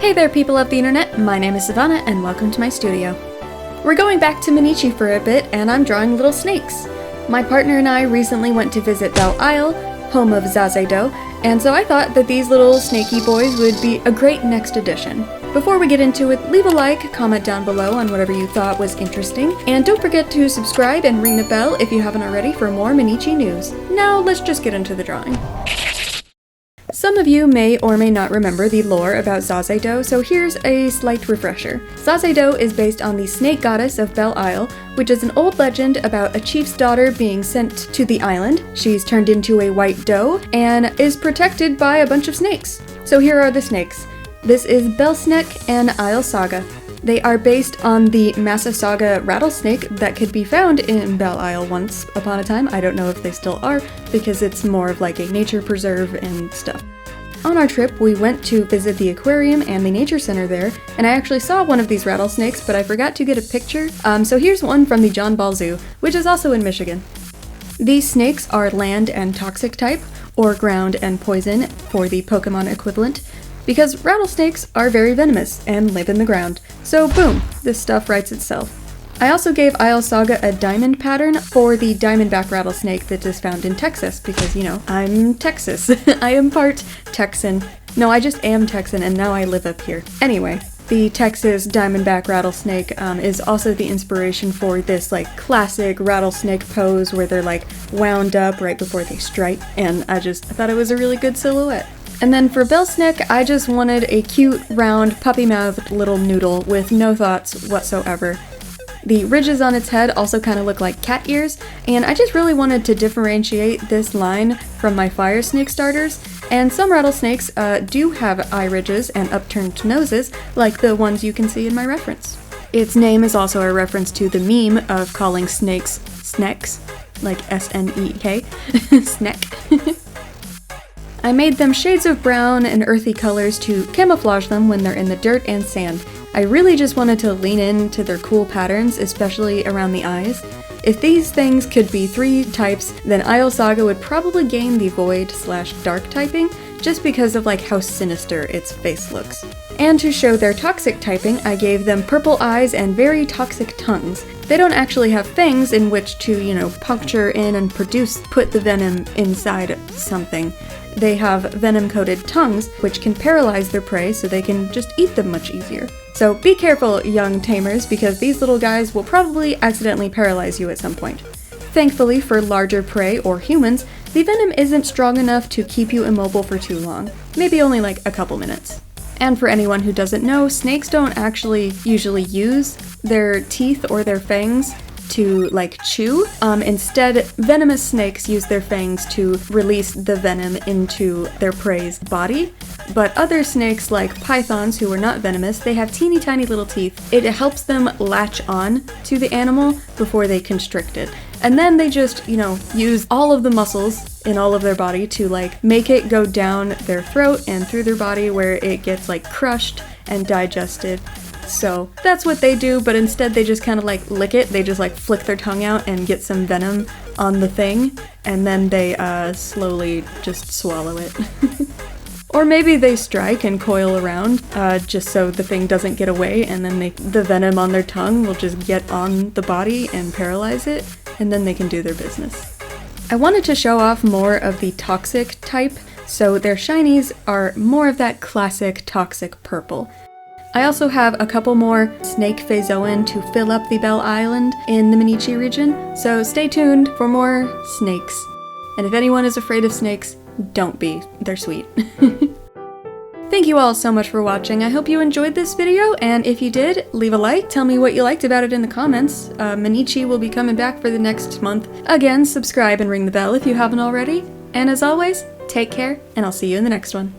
Hey there people of the internet, my name is Sivana and welcome to my studio. We're going back to Minichi for a bit and I'm drawing little snakes. My partner and I recently went to visit Belle Isle, home of Zazaido, and so I thought that these little snaky boys would be a great next addition. Before we get into it, leave a like, comment down below on whatever you thought was interesting, and don't forget to subscribe and ring the bell if you haven't already for more Minichi news. Now let's just get into the drawing. Some of you may or may not remember the lore about Zazaido, so here's a slight refresher. Zazaido is based on the snake goddess of Belle Isle, which is an old legend about a chief's daughter being sent to the island. She's turned into a white doe and is protected by a bunch of snakes. So here are the snakes. This is Rattlesnake and Isle Saga. They are based on the Saga rattlesnake that could be found in Belle Isle once upon a time. I don't know if they still are, because it's more of like a nature preserve and stuff. On our trip, we went to visit the aquarium and the nature center there, and I actually saw one of these rattlesnakes, but I forgot to get a picture, so here's one from the John Ball Zoo, which is also in Michigan. These snakes are land and toxic type, or ground and poison for the Pokémon equivalent, because rattlesnakes are very venomous and live in the ground. So boom, this stuff writes itself. I also gave Isle Saga a diamond pattern for the diamondback rattlesnake that is found in Texas, because, you know, I'm Texas. I am part Texan. No, I just am Texan and now I live up here. Anyway, the Texas diamondback rattlesnake is also the inspiration for this like classic rattlesnake pose where they're like wound up right before they strike, and I thought it was a really good silhouette. And then for Rattlesnake, I just wanted a cute, round, puppy-mouthed little noodle with no thoughts whatsoever. The ridges on its head also kind of look like cat ears, and I just really wanted to differentiate this line from my fire snake starters, and some rattlesnakes do have eye ridges and upturned noses, like the ones you can see in my reference. Its name is also a reference to the meme of calling snakes snecks, like S-N-E-K, snack. I made them shades of brown and earthy colors to camouflage them when they're in the dirt and sand. I really just wanted to lean into their cool patterns, especially around the eyes. If these things could be 3 types, then Isle Saga would probably gain the void/dark typing, just because of like how sinister its face looks. And to show their toxic typing, I gave them purple eyes and very toxic tongues. They don't actually have fangs in which to, you know, puncture in and put the venom inside something. They have venom-coated tongues, which can paralyze their prey so they can just eat them much easier. So be careful, young tamers, because these little guys will probably accidentally paralyze you at some point. Thankfully for larger prey or humans, the venom isn't strong enough to keep you immobile for too long. Maybe only like a couple minutes. And for anyone who doesn't know, snakes don't actually usually use their teeth or their fangs to like chew. Instead, venomous snakes use their fangs to release the venom into their prey's body. But other snakes, like pythons who are not venomous, they have teeny tiny little teeth. It helps them latch on to the animal before they constrict it. And then they just, you know, use all of the muscles in all of their body to like make it go down their throat and through their body where it gets like crushed and digested. So that's what they do, but instead they just kind of like lick it. They just like flick their tongue out and get some venom on the thing, and then they slowly just swallow it. Or maybe they strike and coil around just so the thing doesn't get away, and then the venom on their tongue will just get on the body and paralyze it, and then they can do their business. I wanted to show off more of the toxic type, so their shinies are more of that classic toxic purple. I also have a couple more snake phazoan to fill up the Belle Island in the Minichi region, so stay tuned for more snakes. And if anyone is afraid of snakes, don't be. They're sweet. Thank you all so much for watching. I hope you enjoyed this video, and if you did, leave a like, tell me what you liked about it in the comments. Minichi will be coming back for the next month. Again, subscribe and ring the bell if you haven't already. And as always, take care, and I'll see you in the next one.